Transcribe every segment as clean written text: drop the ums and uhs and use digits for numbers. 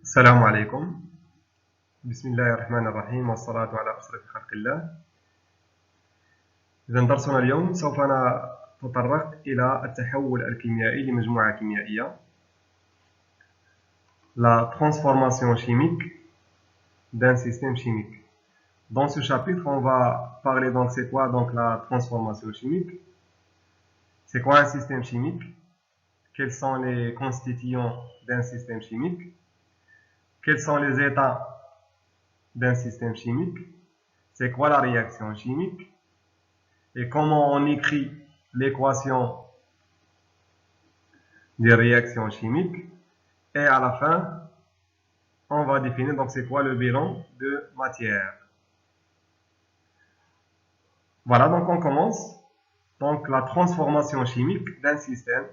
السلام عليكم. بسم الله الرحمن الرحيم والصلاة على أشرف خلق الله. إذا درسنا اليوم سوف نتطرق إلى التحول الكيميائي لمجموعة كيميائية. La transformation chimique d'un système chimique. Dans ce chapitre, on va parler donc c'est quoi donc la transformation chimique. C'est quoi un système chimique? Quels sont les constituants d'un système chimique? Quels sont les états d'un système chimique? C'est quoi la réaction chimique? Et comment on écrit l'équation des réactions chimiques? Et à la fin, on va définir donc c'est quoi le bilan de matière. Voilà, donc on commence. Donc la transformation chimique d'un système.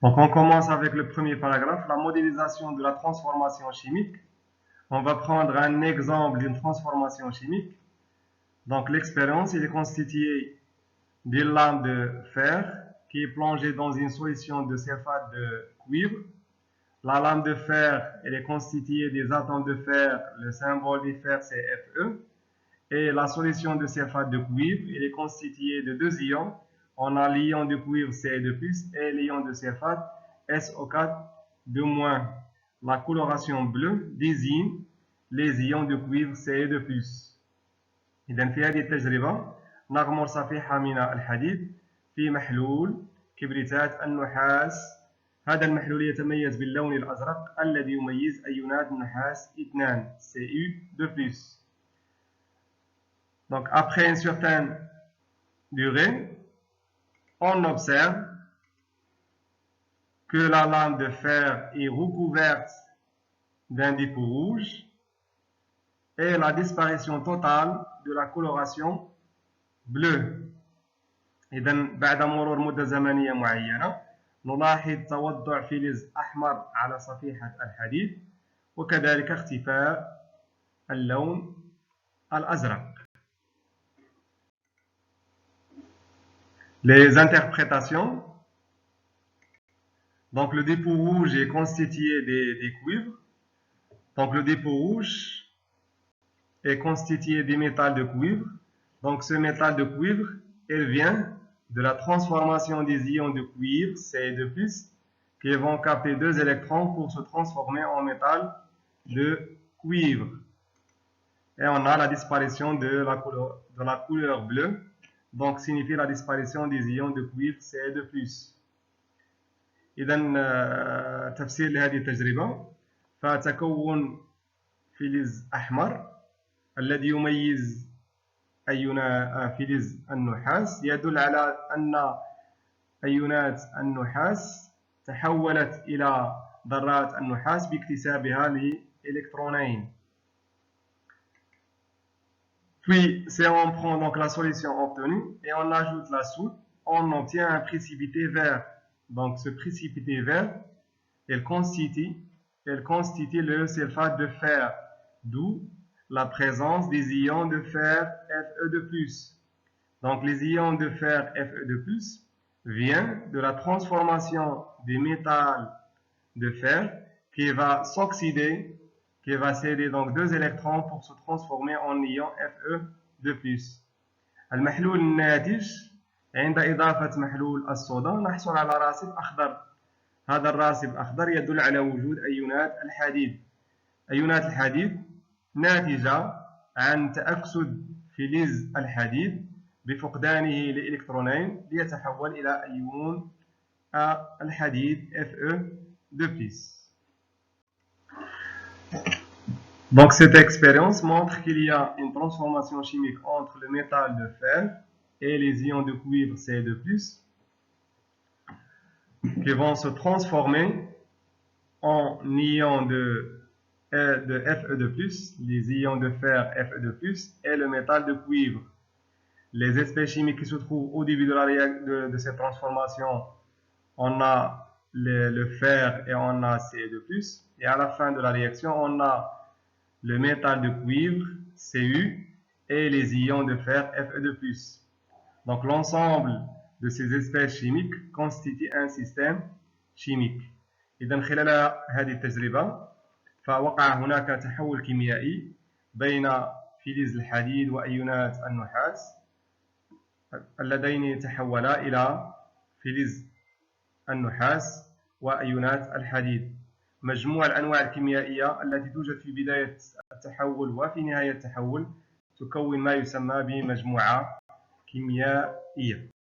Donc on commence avec le premier paragraphe, la modélisation de la transformation chimique. On va prendre un exemple d'une transformation chimique. Donc l'expérience, il est constitué d'une lame de fer qui est plongée dans une solution de sulfate de cuivre. La lame de fer, elle est constituée des atomes de fer, le symbole du fer c'est Fe. Et la solution de sulfate de cuivre, elle est constituée de deux ions. On a l'ion de cuivre Ce2+, et l'ion de sulfate SO4-. La coloration bleue désigne les ions de cuivre Ce2+. إذا في هذه التجربة نغمر صفيحة من الحديد في محلول كبريتات النحاس. هذا المحلول يتميز باللون الأزرق الذي يميز أيونات النحاس 2 Cu2+. Donc après une certaine durée, on observe que la lame de fer est recouverte d'un dépôt rouge et la disparition totale de la coloration bleue. إذن بعد مرور مدة زمنية معينة نلاحظ توضع فلز أحمر على صفيحة الحديد وكذلك اختفاء اللون الأزرق. Les interprétations. Donc le dépôt rouge est constitué des cuivres. Donc le dépôt rouge est constitué des métals de cuivre. Donc ce métal de cuivre, il vient de la transformation des ions de cuivre, Ce2+, qui vont capter deux électrons pour se transformer en métal de cuivre. Et on a la disparition de la couleur bleue, donc signifie la disparition des ions de cuivre Ce2+. إذا تفسير لهذه التجربة، فتكون فلز أحمر الذي يميز فلز النحاس يدل على أن أيونات النحاس تحولت إلى ذرات النحاس باكتسابها لإلكترونين. Puis, si on prend donc la solution obtenue et on ajoute la soude, on obtient un précipité vert. Donc, ce précipité vert, elle constitue le sulfate de fer, d'où la présence des ions de fer Fe2+. Donc, les ions de fer Fe2+ viennent de la transformation des métals de fer qui va s'oxyder, qui va céder donc deux électrons pour se transformer en ion Fe2+. المحلول الناتج عند إضافة محلول الصودا نحصل على راسب أخضر. هذا الراسب الأخضر يدل على وجود أيونات الحديد. أيونات الحديد ناتجة عن تأكسد فلز الحديد بفقدانه لإلكترونين ليتحول إلى أيون الحديد Fe2+. Donc cette expérience montre qu'il y a une transformation chimique entre le métal de fer et les ions de cuivre Ce2+, qui vont se transformer en ions de Fe2+, les ions de fer Fe2+, et le métal de cuivre. Les espèces chimiques qui se trouvent au début de cette transformation, on a le fer et on a Ce2+, et à la fin de la réaction, on a le métal de cuivre, Cu, et les ions de fer Fe2+. Donc l'ensemble de ces espèces chimiques constitue un système chimique. إذا خلال هذه التجربة فوقع هناك تحول كيميائي بين فلز الحديد وأيونات النحاس اللذين تحولا إلى فلز النحاس وأيونات الحديد. مجموع الأنواع الكيميائية التي توجد في بداية التحول وفي نهاية التحول تكون ما يسمى بمجموعة كيميائية.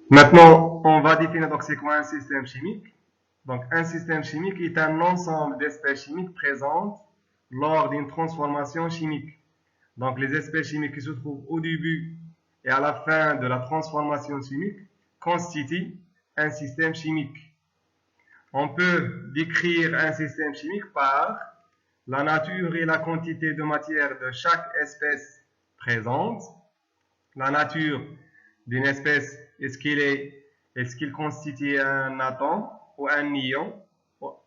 Maintenant, on va définir donc c'est quoi un système chimique. Donc un système chimique est un ensemble d'espèces chimiques présentes lors d'une transformation chimique. Donc les espèces chimiques qui se trouvent au début et à la fin de la transformation chimique constituent un système chimique. On peut décrire un système chimique par la nature et la quantité de matière de chaque espèce présente. La nature d'une espèce, est-ce qu'il constitue un atome ou un ion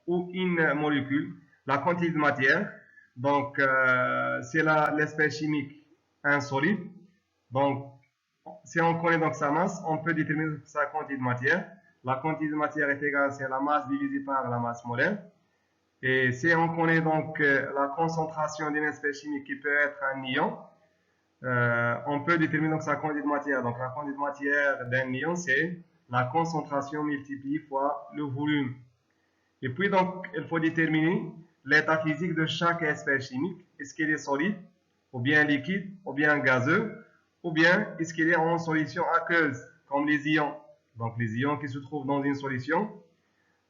ou une molécule. La quantité de matière, donc c'est l'espèce chimique un solide. Donc si on connaît donc sa masse, on peut déterminer sa quantité de matière. La quantité de matière est égale à la masse divisée par la masse molaire. Et si on connaît donc la concentration d'une espèce chimique qui peut être un ion, on peut déterminer donc sa quantité de matière. Donc la quantité de matière d'un ion, c'est la concentration multipliée fois le volume. Et puis donc, il faut déterminer l'état physique de chaque espèce chimique. Est-ce qu'il est solide, ou bien liquide, ou bien gazeux, ou bien est-ce qu'il est en solution aqueuse, comme les ions. Donc les ions qui se trouvent dans une solution,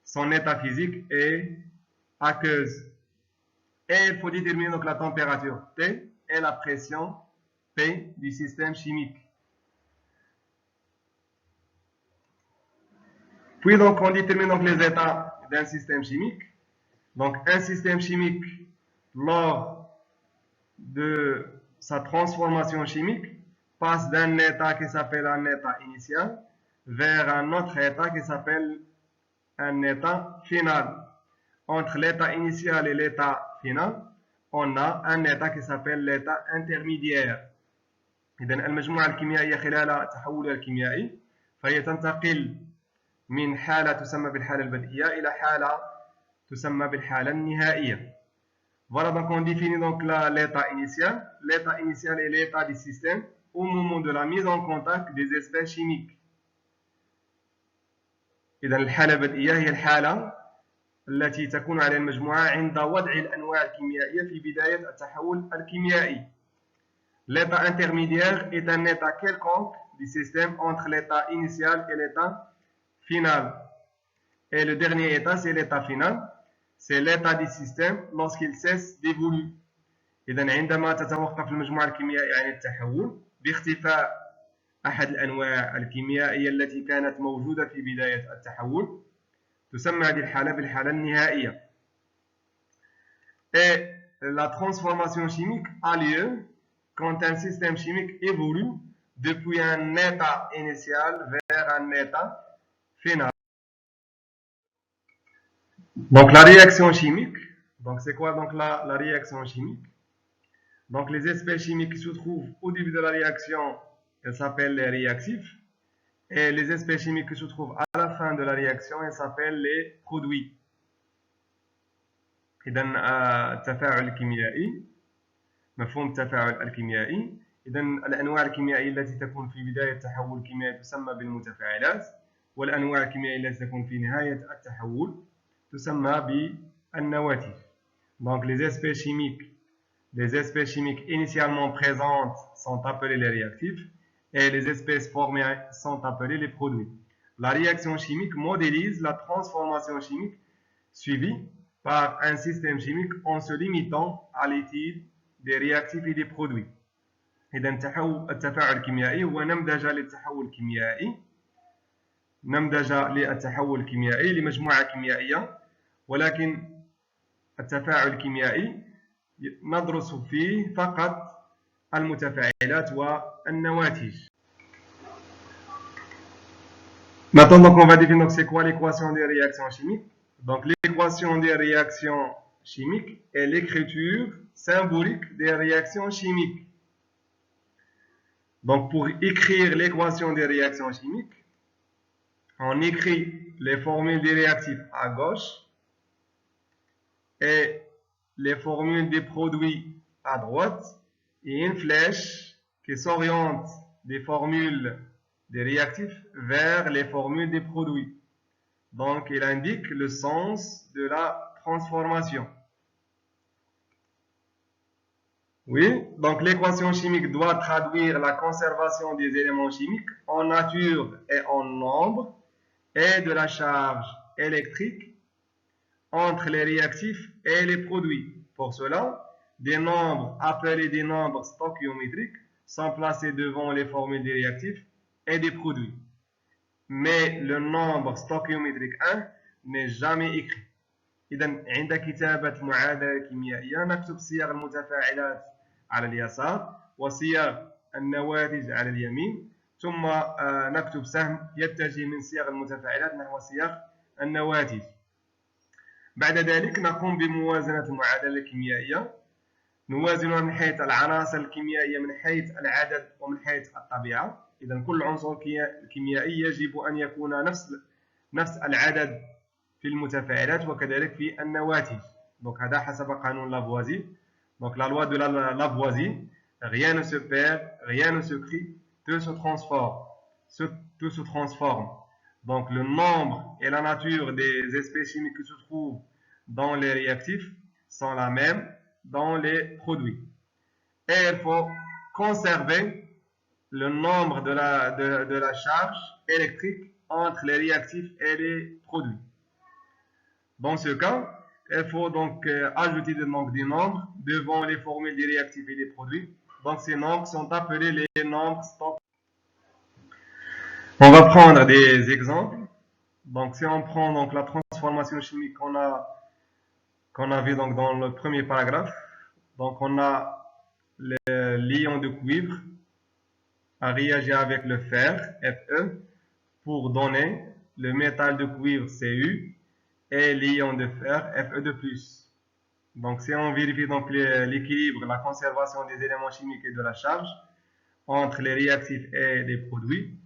son état physique est aqueuse. Et il faut déterminer donc la température T et la pression P du système chimique. Puis donc on détermine donc les états d'un système chimique. Donc un système chimique, lors de sa transformation chimique, passe d'un état qui s'appelle un état initial vers un autre état qui s'appelle un état final. Entre l'état initial et l'état final, on a un état qui s'appelle l'état intermédiaire. إذن المجموعة الكيميائية خلال التحول الكيميائي فهي تنتقل من حالة تسمى بالحالة البدئية إلى حالة تسمى بالحالة النهائية. Voilà, donc on définit donc l'état initial. L'état initial est l'état du système au moment de la mise en contact des espèces chimiques. إذن الحالة البدئية هي الحالة التي تكون عليها المجموعة عند وضع الأنواع الكيميائية في بداية التحول الكيميائي. L'état intermédiaire est un état quelconque du système entre l'état initial et l'état final. Et le dernier état, c'est l'état final. C'est l'état du système lorsqu'il cesse d'évoluer. إذن عندما تتوقف المجموعة الكيميائية عن التحول باختفاء أحد الأنواع الكيميائية التي كانت موجودة في بداية التحول تسمى هذه الحالة بالحالة النهائية. Et la transformation chimique a lieu quand un système chimique évolue depuis un état initial vers un état final. Donc la réaction chimique, donc c'est quoi donc la réaction chimique? Donc les espèces chimiques qui se trouvent au début de la réaction, elles s'appellent les réactifs. Et les espèces chimiques qui se trouvent à la fin de la réaction, elles s'appellent les produits. إذن التفاعل الكيميائي مفهوم التفاعل الكيميائي. إذن الأنواع الكيميائية التي تكون في بداية التحول الكيميائي تسمى بالمتفاعلات، والأنواع الكيميائية التي تكون في نهاية التحول تسمى بالنواتج. Donc les espèces chimiques initialement présentes sont appelées les réactifs et les espèces formées sont appelées les produits. La réaction chimique modélise la transformation chimique suivie par un système chimique en se limitant à l'étude des réactifs et des produits. إذا التفاعل الكيميائي هو نمذجة للتحول الكيميائي لمجموعة كيميائية، ولكن التفاعل الكيميائي ندرس فيه فقط المتفاعلات والنواتج. Maintenant, donc, on va définir c'est quoi l'équation des réactions chimiques. Donc, l'équation des réactions chimiques est l'écriture symbolique des réactions chimiques. Donc, pour écrire l'équation des réactions chimiques, on écrit les formules des réactifs à gauche et les formules des produits à droite et une flèche qui s'oriente des formules des réactifs vers les formules des produits. Donc, il indique le sens de la transformation. Oui, donc l'équation chimique doit traduire la conservation des éléments chimiques en nature et en nombre et de la charge électrique entre les réactifs et les produits. Pour cela, des nombres appelés des nombres stoichiométriques sont placés devant les formules des réactifs et des produits. Mais le nombre stoichiométrique 1 n'est jamais écrit. إذا عند كتابة معادلة كيميائية نكتب صيغ المتفاعلات على اليسار وصيغ النواتج على اليمين، ثم نكتب سهم يتجه من صيغ المتفاعلات نحو صيغ النواتج. بعد ذلك نقوم بموازنة المعادلة الكيميائية، نوازنها من حيث العناصر الكيميائية من حيث العدد ومن حيث الطبيعة. إذا كل عنصر كيميائي يجب أن يكون نفس العدد في المتفاعلات وكذلك في النواتج. Donc هذا حسب قانون لافوازي. Donc la loi de Lavoisier, rien ne se perd, rien ne se crée, tout se transforme. Tout se transforme. Donc le nombre et la nature des espèces chimiques qui se trouvent dans les réactifs sont la même dans les produits. Et il faut conserver le nombre de la charge électrique entre les réactifs et les produits. Dans ce cas, il faut donc ajouter des nombres devant les formules des réactifs et des produits. Donc ces nombres sont appelés les nombres stoichiométriques. On va prendre des exemples. Donc si on prend donc la transformation chimique qu'on a vu donc dans le premier paragraphe, donc on a l'ion de cuivre a réagi avec le fer, Fe, pour donner le métal de cuivre, Cu, et l'ion de fer, Fe2+. Donc si on vérifie donc l'équilibre, la conservation des éléments chimiques et de la charge entre les réactifs et les produits.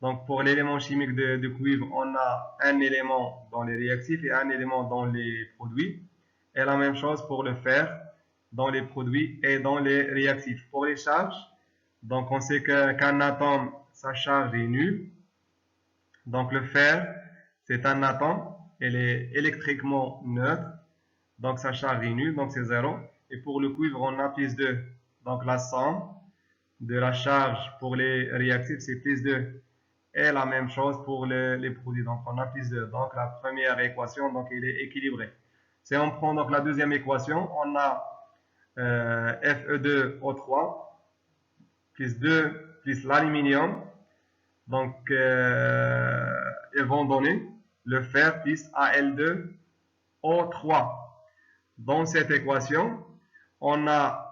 Donc pour l'élément chimique de cuivre, on a un élément dans les réactifs et un élément dans les produits. Et la même chose pour le fer dans les produits et dans les réactifs. Pour les charges, donc on sait qu'un atome, sa charge est nulle. Donc le fer, c'est un atome, il est électriquement neutre. Donc sa charge est nulle, donc c'est 0. Et pour le cuivre, on a plus 2. Donc la somme de la charge pour les réactifs, c'est plus 2. Et la même chose pour les produits. Donc on a plus 2. Donc la première équation, donc il est équilibré. Si on prend donc la deuxième équation, on a Fe2O3 plus 2 plus l'aluminium. Donc ils vont donner le fer plus Al2O3. Dans cette équation, on a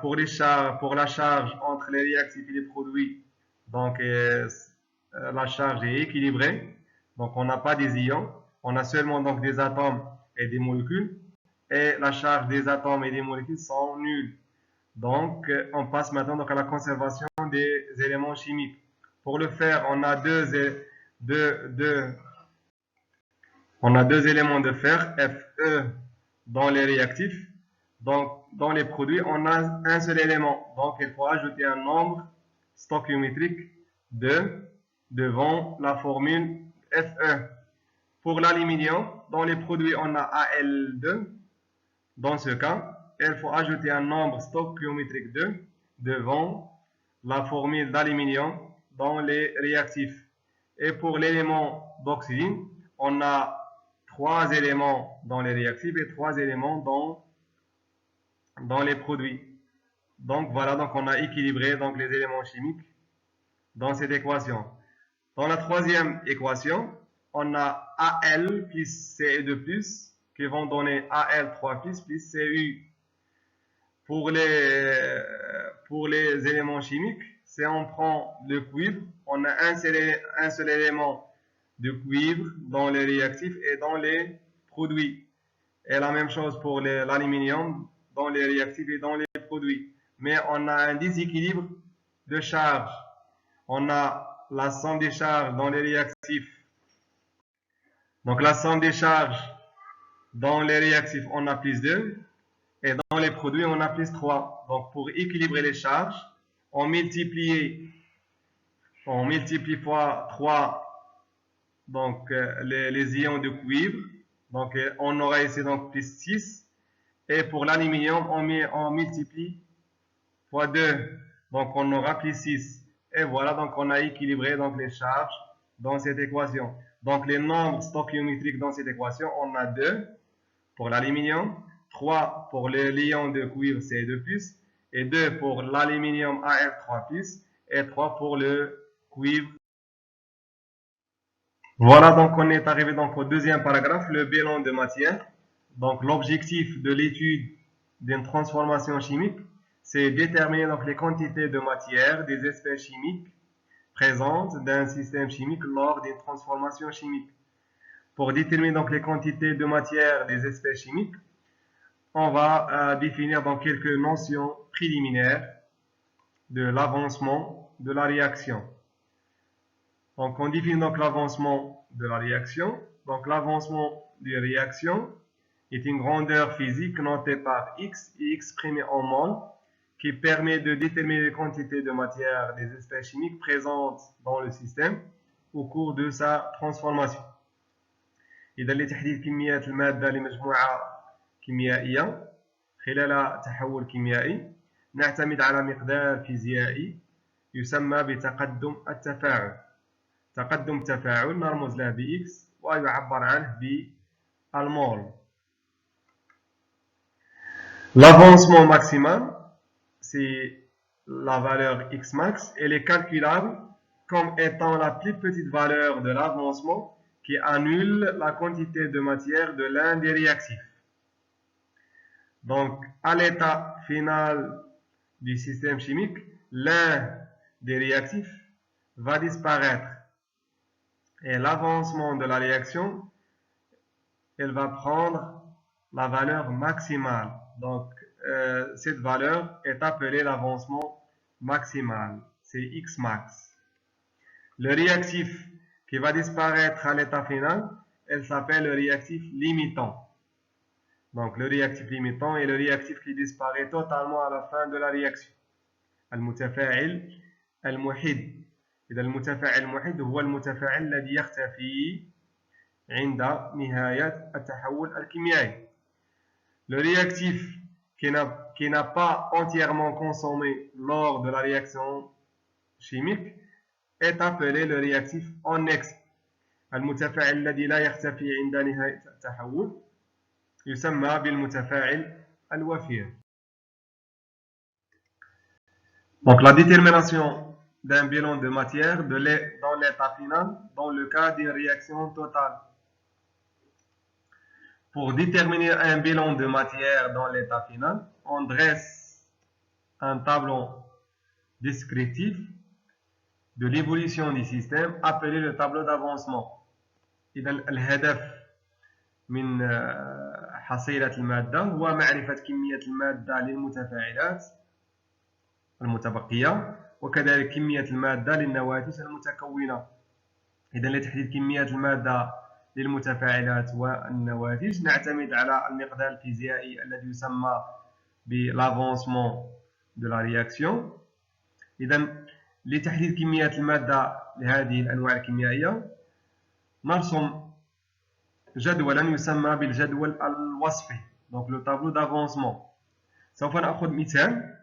pour la charge entre les réactifs et les produits, donc la charge est équilibrée, donc on n'a pas des ions, on a seulement donc des atomes et des molécules, et la charge des atomes et des molécules sont nulles. Donc on passe maintenant donc à la conservation des éléments chimiques. Pour le fer, on a deux éléments de fer, Fe dans les réactifs. Donc, dans les produits, on a un seul élément. Donc, il faut ajouter un nombre stoichiométrique 2 devant la formule Fe. Pour l'aluminium, dans les produits, on a Al2. Dans ce cas, il faut ajouter un nombre stoichiométrique 2 devant la formule d'aluminium dans les réactifs. Et pour l'élément d'oxygène, on a 3 éléments dans les réactifs et 3 éléments dans les produits. Donc voilà, donc on a équilibré donc les éléments chimiques dans cette équation. Dans la troisième équation, on a Al plus Ce2+, qui vont donner Al3+, plus Cu. Pour les éléments chimiques, si on prend le cuivre, on a un seul élément de cuivre dans les réactifs et dans les produits. Et la même chose pour l'aluminium dans les réactifs et dans les produits. Mais on a un déséquilibre de charges, on a la somme des charges dans les réactifs. Donc la somme des charges dans les réactifs, on a plus 2. Et dans les produits, on a plus 3. Donc pour équilibrer les charges, on multiplie fois 3 donc, les ions de cuivre. Donc on aura ici donc plus 6. Et pour l'aluminium, on multiplie fois 2. Donc on aura plus 6. Et voilà, donc on a équilibré donc les charges dans cette équation. Donc les nombres stoichiométriques dans cette équation, on a 2 pour l'aluminium, 3 pour l'ion de cuivre Ce2+, et 2 pour l'aluminium Ar3+, et 3 pour le cuivre. Voilà, donc on est arrivé donc au deuxième paragraphe, le bilan de matière. Donc l'objectif de l'étude d'une transformation chimique, c'est déterminer donc les quantités de matière des espèces chimiques présentes dans un système chimique lors d'une transformation chimique. Pour déterminer donc les quantités de matière des espèces chimiques, on va définir donc quelques notions préliminaires de l'avancement de la réaction. Donc on définit donc l'avancement de la réaction. Donc l'avancement des réactions est une grandeur physique notée par X et exprimée en mol qui permet de déterminer les quantités de matière des espèces chimiques présentes dans le système au cours de sa transformation. إذا لتحديد كميات المادة لمجموعة كيميائية خلال تحول كيميائي نعتمد على مقدار فيزيائي يسمى بتقدم التفاعل. تقدم التفاعل نرمز له ب X ويعبر عنه بالمول. L'avancement maximal, c'est la valeur X max, elle est calculable comme étant la plus petite valeur de l'avancement qui annule la quantité de matière de l'un des réactifs. Donc, à l'état final du système chimique, l'un des réactifs va disparaître. Et l'avancement de la réaction, elle va prendre la valeur maximale. Donc, cette valeur est appelée l'avancement maximal. C'est X max. Le réactif qui va disparaître à l'état final, elle s'appelle le réactif limitant. Donc, le réactif limitant est le réactif qui disparaît totalement à la fin de la réaction. المتفاعل المحيد. إذا المتفاعل المحيد هو المتفاعل الذي يختفي عند نهاية التحول الكيميائي. Le réactif qui n'a pas entièrement consommé lors de la réaction chimique est appelé le réactif en excès. المتفاعل الذي لا يختفي عند نهاية التحول يسمى بالمتفاعل الوفير. Donc la détermination d'un bilan de matière dans l'état final dans le cas d'une réaction totale. Pour déterminer un bilan de matière dans l'état final, on dresse un tableau descriptif de l'évolution du système appelé le tableau d'avancement. إذا الهدف من حصيلة المادة هو معرفة كمية المادة للمتفاعلات المتبقية وكذلك كمية المادة للنواتج المتكونة. إذا لتحديد كمية المادة للمتفاعلات والنواتج نعتمد على المقدار الفيزيائي الذي يسمى بالافونسمون دو لا رياكسيون. إذا لتحديد كمية المادة لهذه الأنواع الكيميائية نرسم جدولا يسمى بالجدول الوصفي. Donc le tableau d'avancement. سوف نأخذ مثال.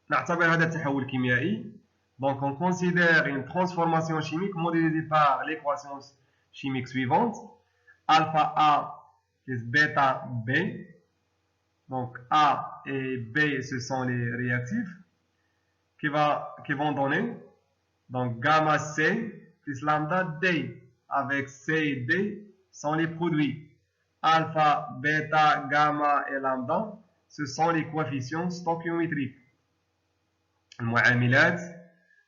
نعتبر هذا التحول الكيميائي. Donc on considère une transformation chimique modélisée par l'équation chimique suivante. Alpha A plus bêta B. Donc A et B, ce sont les réactifs qui vont donner donc gamma C plus lambda D. Avec C et D sont les produits. Alpha, bêta, gamma et lambda, ce sont les coefficients stoichiométriques. المعاملات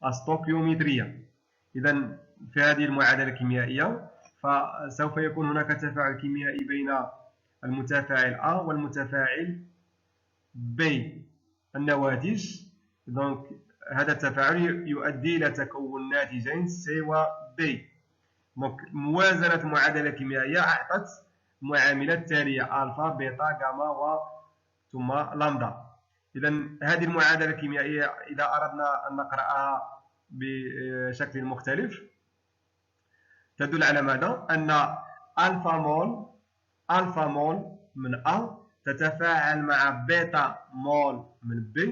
الستوكيومترية. إذا في هذه المعادلة الكيميائية فسوف يكون هناك تفاعل كيميائي بين المتفاعل A والمتفاعل B. النواتج donc هذا التفاعل يؤدي إلى تكون ناتجين C و B. دونك موازنة المعادلة الكيميائية أعطت المعاملات التالية ألفا بيتا غاما و ثم لامدا. إذا هذه المعادلة الكيميائية إذا أردنا أن نقرأها بشكل مختلف تدل على ماذا؟ أن ألفا مول من A تتفاعل مع بيتا مول من B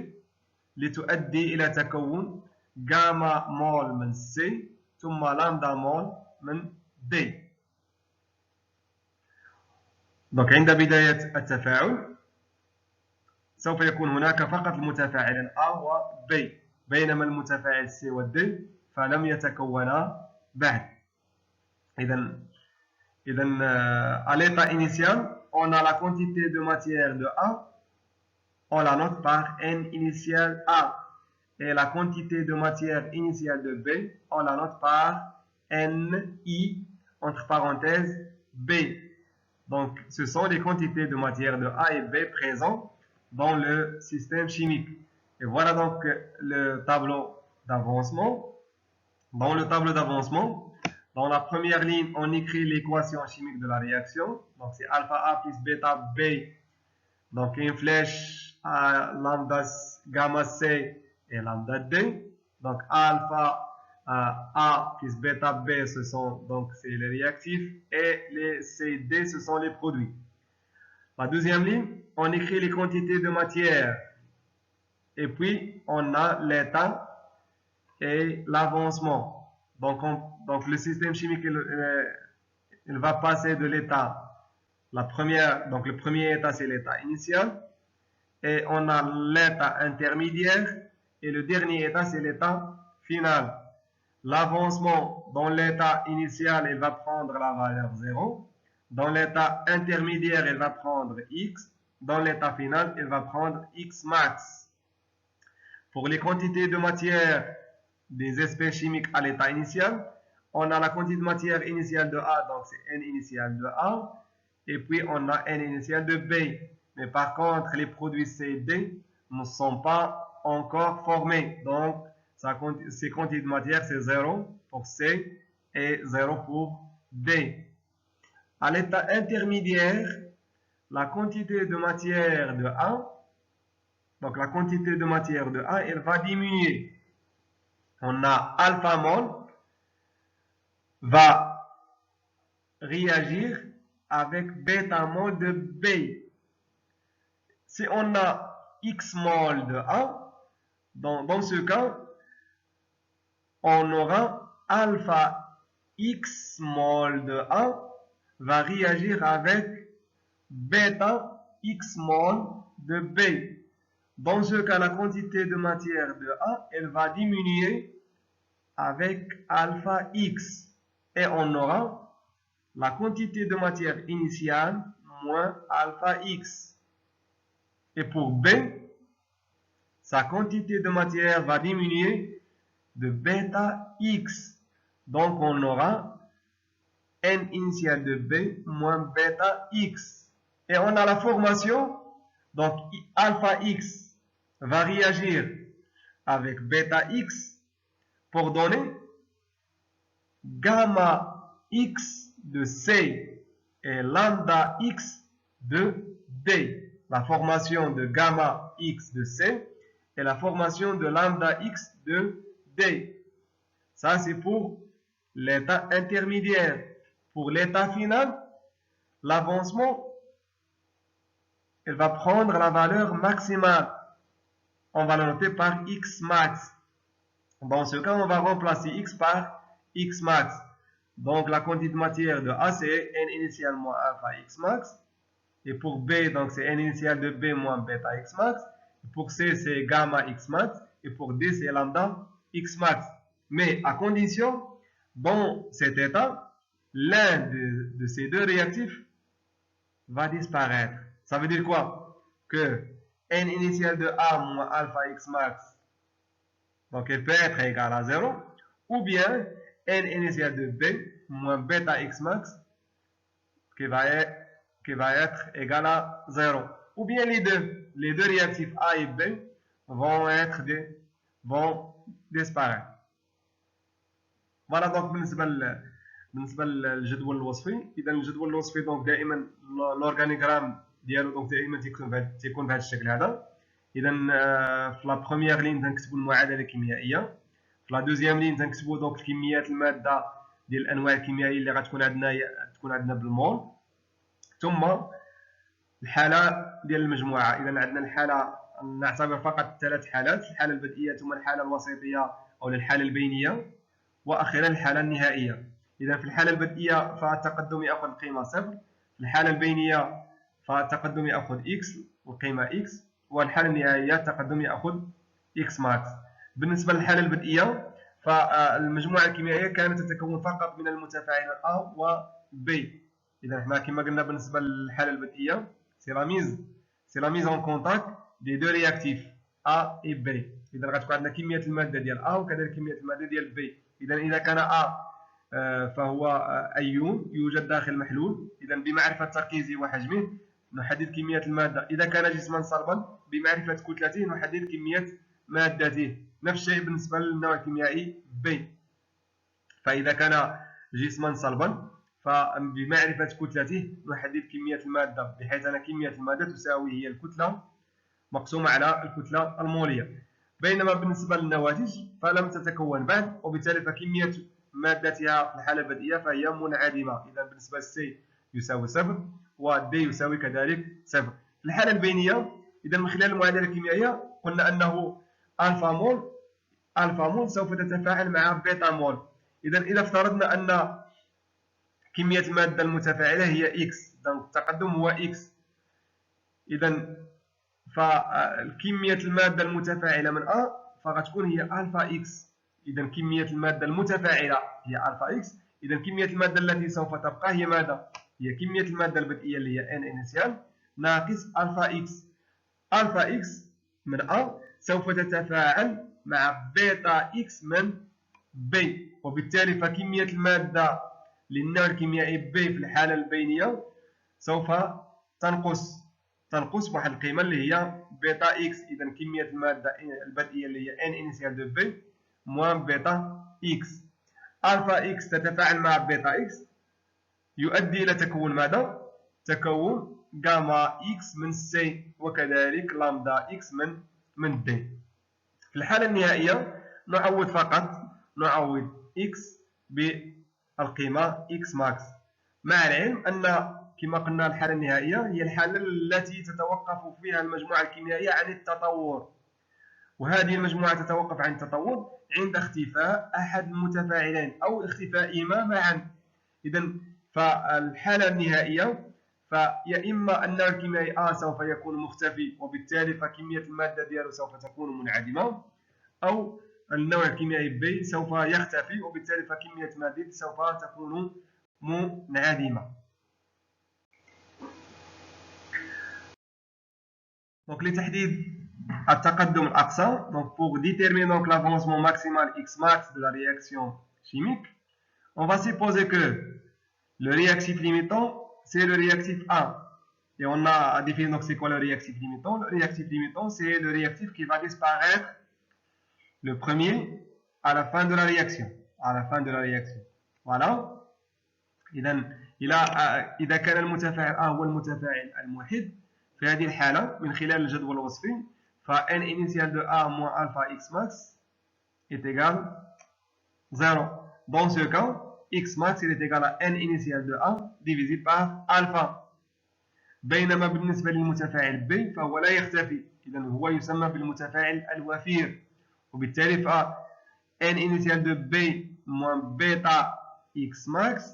لتؤدي إلى تكون غاما مول من C ثم لامدا مول من D. دونك عند بداية التفاعل سوف يكون هناك فقط المتفاعلين A و B، بينما المتفاعل C و D فلم يتكونا بعد. à l'état initial, on a la quantité de matière de A, on la note par N initial A. Et la quantité de matière initiale de B, on la note par NI, entre parenthèses, B. Donc, ce sont les quantités de matière de A et B présents dans le système chimique. Et voilà donc le tableau d'avancement. Dans le tableau d'avancement, dans la première ligne, on écrit l'équation chimique de la réaction. Donc, c'est alpha A plus bêta B. Donc, une flèche à lambda gamma C et lambda D. Donc, alpha A plus bêta B, ce sont donc c'est les réactifs, et les C, D, ce sont les produits. La deuxième ligne, on écrit les quantités de matière. Et puis, on a l'état et l'avancement. Donc, le système chimique, il va passer de l'état, donc le premier état, c'est l'état initial, et on a l'état intermédiaire, et le dernier état, c'est l'état final. L'avancement dans l'état initial, il va prendre la valeur 0. Dans l'état intermédiaire, il va prendre x. Dans l'état final, il va prendre x max. Pour les quantités de matière des espèces chimiques à l'état initial, on a la quantité de matière initiale de A, donc c'est N initial de A, et puis on a N initial de B. Mais par contre, les produits C et D ne sont pas encore formés, donc ces quantités de matière, c'est 0 pour C et 0 pour D. À l'état intermédiaire, la quantité de matière de A, donc la quantité de matière de A, elle va diminuer. On a alpha mol va réagir avec bêta mol de B. Si on a X mol de A, dans ce cas, on aura alpha X mol de A va réagir avec bêta X mol de B. Dans ce cas, la quantité de matière de A, elle va diminuer avec alpha X. Et on aura la quantité de matière initiale moins alpha X. Et pour B, sa quantité de matière va diminuer de bêta X. Donc on aura N initial de B moins bêta X. Et on a la formation, donc alpha X va réagir avec bêta X pour donner gamma X de C et lambda X de D. La formation de gamma X de C et la formation de lambda X de D. Ça, c'est pour l'état intermédiaire. Pour l'état final, l'avancement, il va prendre la valeur maximale. On va la noter par X max. Dans ce cas, on va remplacer X par X max. Donc, la quantité de matière de A, c'est N initial moins alpha X max. Et pour B, donc c'est N initial de B moins bêta X max. Pour C, c'est gamma X max. Et pour D, c'est lambda X max. Mais à condition, dans cet état, l'un de ces deux réactifs va disparaître. Ça veut dire quoi? Que N initial de A moins alpha X max, donc elle peut être égale à 0, ou bien N initial de B moins bêta X max qui va être égal à 0. Ou bien les deux réactifs A et B vont vont disparaître. Voilà donc بالنسبه للجدول الوصفي. اذا الجدول الوصفي دونك دائما لورغانيغرام ديالو دونك دائما تيكون بهذا الشكل هذا. اذا في لا بروميير لين تنكتبوا المعادله الكيميائيه، في لا دوزيام لين تنكتبوا دونك كميات الماده ديال الانواع الكيميائيه اللي غتكون عندنا بالمول، ثم الحاله ديال المجموعه. اذا عندنا الحاله نعتبر فقط 3 حالات: الحاله البدئيه، ثم الحاله الوسيطيه او الحاله البينيه، واخيرا الحاله النهائيه. اذا في الحاله البدئيه فالتقدم ياخذ القيمه 0، في الحاله البينيه فالتقدم ياخذ x والقيمه x، والحاله النهائيه التقدم ياخذ x ماكس. بالنسبه للحاله البدئيه فالمجموعه الكيميائيه كانت تتكون فقط من المتفاعلين A و B. اذا حنا كما قلنا بالنسبه للحاله البدئيه سي لا ميز اون كونتاكت دي دو رياكتيف A et B. اذا غتكون عندنا كميه الماده ديال A وكذلك كميه الماده ديال B. اذا كان A فهو أيون يوجد داخل محلول، إذا بمعرفة تركيزه وحجمه نحدد كمية المادة. إذا كان جسما صلبا بمعرفة كتلته نحدد كمية مادته. نفس الشيء بالنسبة للنوع الكيميائي B. فإذا كان جسما صلبا فبمعرفة كتلته نحدد كمية المادة، بحيث أن كمية المادة تساوي هي الكتلة مقسومة على الكتلة المولية. بينما بالنسبة للنواتج فلم تتكون بعد، وبالتالي فكمية مادتها في الحالة البدئية فهي منعدمة. إذا بالنسبة للسي يساوي 0 والدي يساوي كذلك 0. في الحالة البينية إذا من خلال المعادلة الكيميائية قلنا أنه ألفا مول سوف تتفاعل مع بيتا مول. إذا افترضنا أن كمية المادة المتفاعلة هي إكس، التقدم هو إكس. إذا فكمية المادة المتفاعلة من A فغتكون هي ألفا إكس. إذا كمية المادة المتفاعلة هي ألفا إكس. إذا كمية المادة التي سوف تبقى هي ماذا؟ هي كمية المادة البدئية اللي هي N إنيسيال ناقص ألفا إكس. ألفا إكس من A سوف تتفاعل مع بيتا إكس من B، وبالتالي فكمية المادة للنوع الكيميائي B في الحالة البينية سوف تنقص بواحد القيمة اللي هي بيتا إكس. إذا كمية المادة البدئية اللي هي N إنيسيال دو B موان بيتا إكس. ألفا إكس تتفاعل مع بيتا إكس يؤدي إلى تكون ماذا؟ تكون جاما إكس من سي، وكذلك لامدا إكس من دي. في الحالة النهائية نعوض إكس بالقيمة إكس ماكس، مع العلم أن كما قلنا الحالة النهائية هي الحالة التي تتوقف فيها المجموعة الكيميائية عن التطور، وهذه المجموعة تتوقف عن التطور عند اختفاء أحد المتفاعلين أو اختفائهما معا. إذا فالحالة النهائية فيا إما أن النوع الكيميائي A سوف يكون مختفي وبالتالي فكمية المادة ديالو سوف تكون منعدمة، أو النوع الكيميائي B سوف يختفي وبالتالي فكمية مادته سوف تكون منعدمة. Donc لتحديد التقدم الأقصى، donc pour déterminer donc l'avancement maximal X max de la réaction chimique, on va supposer que le réactif limitant c'est le réactif A. Et on a défini donc c'est quoi le réactif limitant. Le réactif limitant c'est le réactif qui va disparaître le premier à la fin de la réaction. Voilà. إذا كان المتفاعل A هو المتفاعل الموحد في هذه الحالة من خلال الجدول الوصفي ف N initial de A moins alpha X max est égal 0. Dans ce cas, X max il est égal à N initial de A divisé par alpha. بينما بالنسبة للمتفاعل B فهو لا يختفي، إذا هو يسمى بالمتفاعل الوفير، وبالتالي ف N initial de B moins bêta X max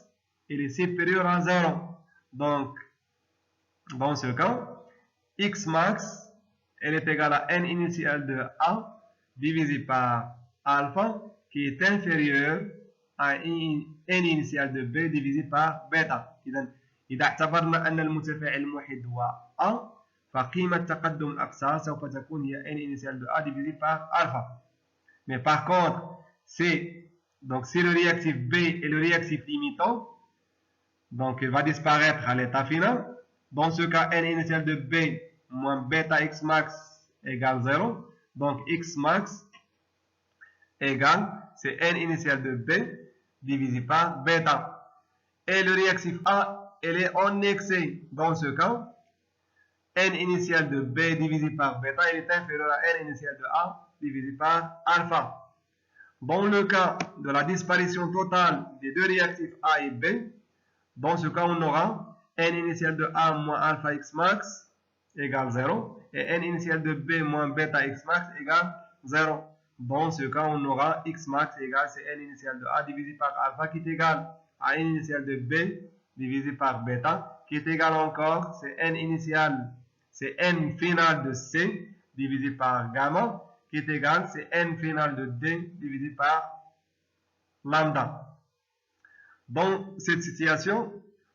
il est supérieur à 0. Donc, dans ce cas, X max elle est égale à N initial de A divisé par alpha qui est inférieur à N initial de B divisé par bêta. إذا اعتبرنا أن المتفاعل الموحد هو A فقيمة التقدم الأقصى سوف تكون هي N initial de A divisé par alpha. Mais par contre, donc si le réactif B est le réactif limitant, donc il va disparaître à l'état final. Dans ce cas, N initial de B moins bêta X max égale 0. Donc X max égale, c'est N initial de B divisé par bêta. Et le réactif A, elle est en excès. Dans ce cas, N initial de B divisé par bêta, elle est inférieure à N initial de A divisé par alpha. Dans le cas de la disparition totale des deux réactifs A et B, dans ce cas, on aura N initial de A moins alpha x max égale 0 et N initial de B moins bêta x max égale 0. Dans ce cas, on aura x max égale c'est N initial de A divisé par alpha qui est égal à N initial de B divisé par bêta qui est égal encore, c'est N initial, c'est N final de C divisé par gamma qui est égal, c'est N final de D divisé par lambda. Dans cette situation,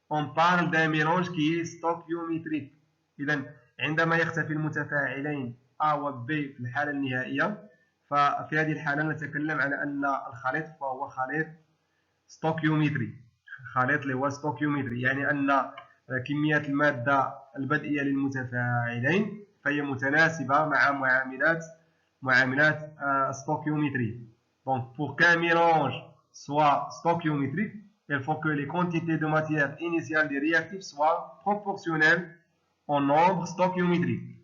on parle d'un mélange qui est stoichiométrique. إذا عندما يختفي المتفاعلين A و B في الحالة النهائية، ففي هذه الحالة نتكلم على أن الخليط فهو خليط ستوكيومتري. خليط اللي هو ستوكيومتري يعني أن كميات المادة البدئية للمتفاعلين فهي متناسبة مع معاملات ستوكيومترية. Donc pour qu'un mélange soit stoichiométrique, il faut que les quantités de matière initiale des réactifs soient proportionnelles au nombre stoichiométrique.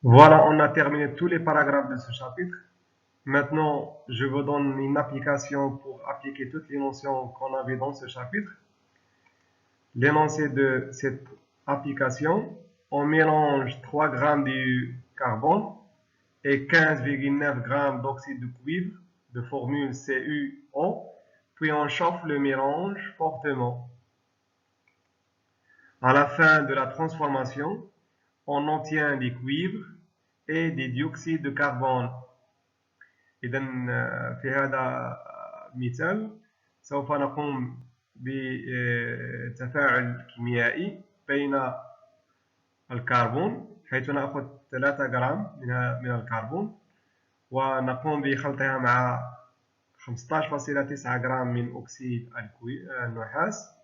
Voilà, on a terminé tous les paragraphes de ce chapitre. Maintenant, je vous donne une application pour appliquer toutes les notions qu'on avait dans ce chapitre. L'énoncé de cette application, on mélange 3 grammes de carbone et 15,9 grammes d'oxyde de cuivre de formule CuO, puis on chauffe le mélange fortement. À la fin de la transformation, on obtient des cuivres et des dioxydes de carbone. إذا في هذا مثال سوف نقوم بتفاعل كيميائي بين الكربون، حيث نأخذ 3 جرام من الكربون ونقوم بخلطها مع 15.9 جرام من أكسيد النحاس،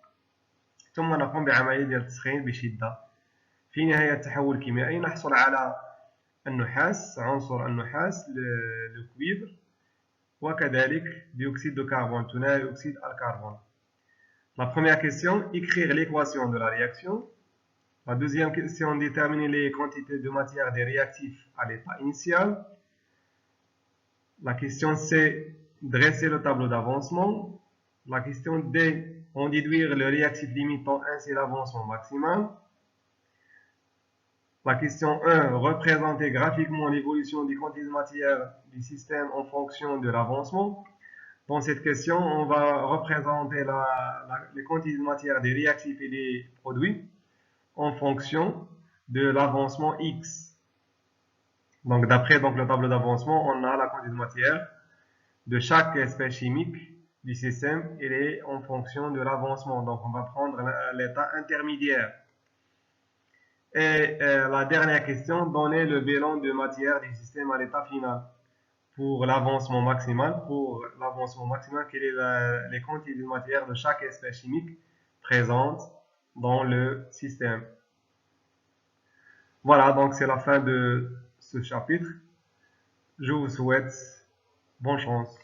ثم نقوم بعملية التسخين بشدة. في نهاية التحول الكيميائي نحصل على النحاس، عنصر النحاس le cuivre، وكذلك dioxyde de carbone تناول أكسيد الكربون. La première question, écrire l'équation de la réaction. La deuxième question, déterminer les quantités de matière des réactifs à l'état initial. La question C, dresser le tableau d'avancement. La question D, en déduire le réactif limitant ainsi l'avancement maximal. La question 1, représenter graphiquement l'évolution des quantités de matière du système en fonction de l'avancement. Dans cette question, on va représenter les quantités de matière des réactifs et des produits en fonction de l'avancement X. Donc, d'après le tableau d'avancement, on a la quantité de matière de chaque espèce chimique du système, elle est en fonction de l'avancement. Donc, on va prendre l'état intermédiaire. Et la dernière question, donner le bilan de matière du système à l'état final. Pour l'avancement maximal, quelles sont les quantités de matière de chaque espèce chimique présente dans le système. Voilà, donc c'est la fin de ce chapitre. Je vous souhaite bonne chance.